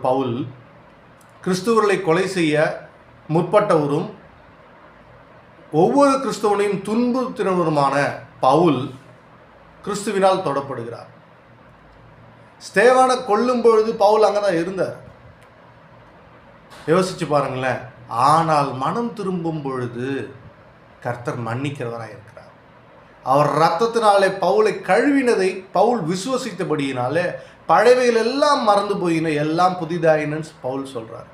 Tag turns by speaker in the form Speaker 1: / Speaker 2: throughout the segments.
Speaker 1: பவுல் கிறிஸ்துவர்களை கொலை செய்ய முற்பட்டவரும் ஒவ்வொரு கிறிஸ்தவனையும் துன்புறுத்தினவருமான பவுல் கிறிஸ்துவினால் தொடப்படுகிறார். ஸ்தேவானை கொல்லும் பொழுது பவுல் அங்கே தான் இருந்தார். யோசிச்சு பாருங்களேன். ஆனால் மனம் திரும்பும் பொழுது கர்த்தர் மன்னிக்கிறவராக இருக்கிறார். அவர் இரத்தத்தினாலே பவுலை கழுவினதை பவுல் விசுவசித்தபடியினாலே பழையவைகள் எல்லாம் மறந்து போயின, எல்லாம் புதிதாயினன்னு பவுல் சொல்கிறார்.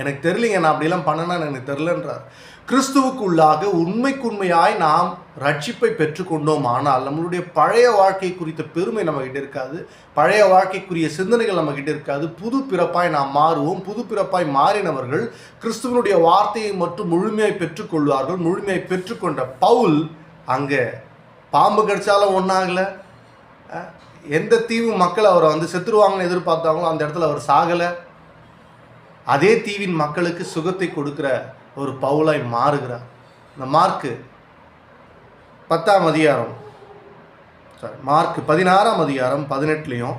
Speaker 1: எனக்கு தெரியலிங்க, நான் அப்படிலாம் பண்ணனா எனக்கு தெரிலன்றார். கிறிஸ்துவுக்குள்ளாக உண்மைக்குண்மையாய் நாம் ரட்சிப்பை பெற்றுக்கொண்டோம். ஆனால் நம்மளுடைய பழைய வாழ்க்கை குறித்த பெருமை நம்மகிட்ட இருக்காது, பழைய வாழ்க்கைக்குரிய சிந்தனைகள் நம்மகிட்ட இருக்காது. புது பிறப்பாய் நாம் மாறுவோம். புது பிறப்பாய் மாறினவர்கள் கிறிஸ்துவனுடைய வார்த்தையை மட்டும் முழுமையாய் பெற்றுக்கொள்வார்கள். முழுமையாய் பெற்றுக்கொண்ட பவுல் அங்கே பாம்பு கடிச்சாலும் ஒன்றாகலை, எந்த தீவு மக்கள் அவரை செத்துருவாங்கன்னு எதிர்பார்த்தாங்களோ அந்த இடத்துல அவர் சாகலை. அதே தீவின் மக்களுக்கு சுகத்தை கொடுக்குற ஒரு பவுலாய் மாறுகிறார். இந்த மார்க்கு 16ஆம் அதிகாரம் 18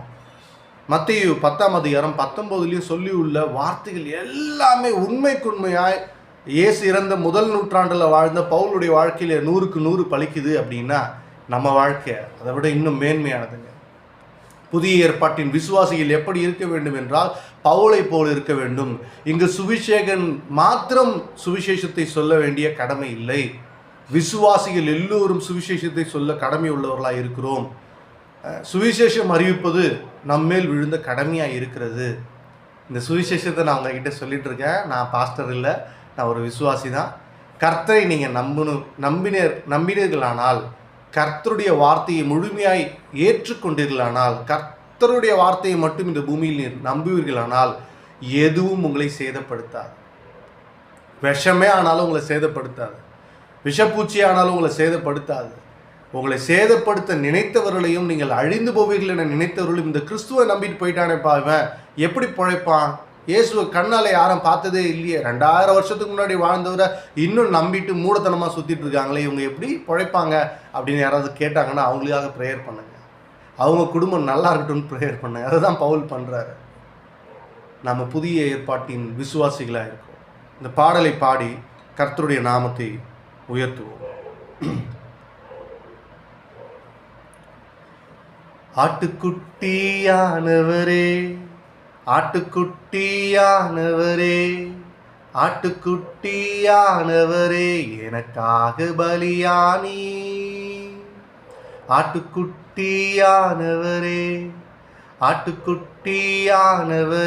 Speaker 1: மத்தேயு 10ஆம் அதிகாரம் 19 சொல்லி உள்ள வார்த்தைகள் எல்லாமே உண்மைக்குண்மையாய் இயேசு இறந்த முதல் நூற்றாண்டில் வாழ்ந்த பவுலுடைய வாழ்க்கையில் 100க்கு 100 பலிக்குது அப்படின்னா நம்ம வாழ்க்கை அதை விட இன்னும் மேன்மையானதுங்க. புதிய ஏற்பாட்டின் விசுவாசிகள் எப்படி இருக்க வேண்டும் என்றால் பவுலை போல் இருக்க வேண்டும். இங்கு சுவிசேகன் மாத்திரம் சுவிசேஷத்தை சொல்ல வேண்டிய கடமை இல்லை. விசுவாசிகள் எல்லோரும் சுவிசேஷத்தை சொல்ல கடமை உள்ளவர்களாக இருக்கிறோம். சுவிசேஷம் அறிவிப்பது நம்மேல் விழுந்த கடமையாக இருக்கிறது. இந்த சுவிசேஷத்தை நான் உங்ககிட்ட சொல்லிட்டு இருக்கேன். நான் பாஸ்டர் இல்லை, நான் ஒரு விசுவாசி தான். கர்த்தரை நீங்கள் நம்பினீர்களானால், கர்த்தருடைய வார்த்தையை முழுமையாய் ஏற்றுக்கொண்டீர்களானால், கர்த்தருடைய வார்த்தையை மட்டும் இந்த பூமியில் நீர் நம்புவீர்களானால் எதுவும் உங்களை சேதப்படுத்தாது. விஷமே ஆனாலும் உங்களை சேதப்படுத்தாது, விஷப்பூச்சி ஆனாலும் உங்களை சேதப்படுத்தாது. உங்களை சேதப்படுத்த நினைத்தவர்களையும் நீங்கள் அழிந்து போவீர்கள் என நினைத்தவர்களும் இந்த கிறிஸ்துவை நம்பிட்டு போயிட்டானேப்பா, இவன் எப்படி பிழைப்பான், இயேசுவை கண்ணால் யாரும் பார்த்ததே இல்லையே, 2000 வருஷத்துக்கு முன்னாடி வாழ்ந்தவரை இன்னும் நம்பிட்டு மூடத்தனமாக சுற்றிட்டு இருக்காங்களே, இவங்க எப்படி பிழைப்பாங்க அப்படின்னு யாராவது கேட்டாங்கன்னா அவங்களுக்காக ப்ரேயர் பண்ணுங்க. அவங்க குடும்பம் நல்லா இருக்கட்டும்னு ப்ரேயர் பண்ணுங்க. அதை தான் பவுல் பண்ணுறாரு. நம்ம புதிய ஏற்பாட்டின் விசுவாசிகளாக இருக்கோம். இந்த பாடலை பாடி கர்த்தருடைய நாமத்தை உயர்த்துவோம். ஆட்டுக்குட்டியானவரே, ஆட்டுக்குட்டியானவரே, ஆட்டுக்குட்டியானவரே, எனக்காக பலியானி. ஆட்டுக்குட்டியானவரே, ஆட்டுக்குட்டியானவரே.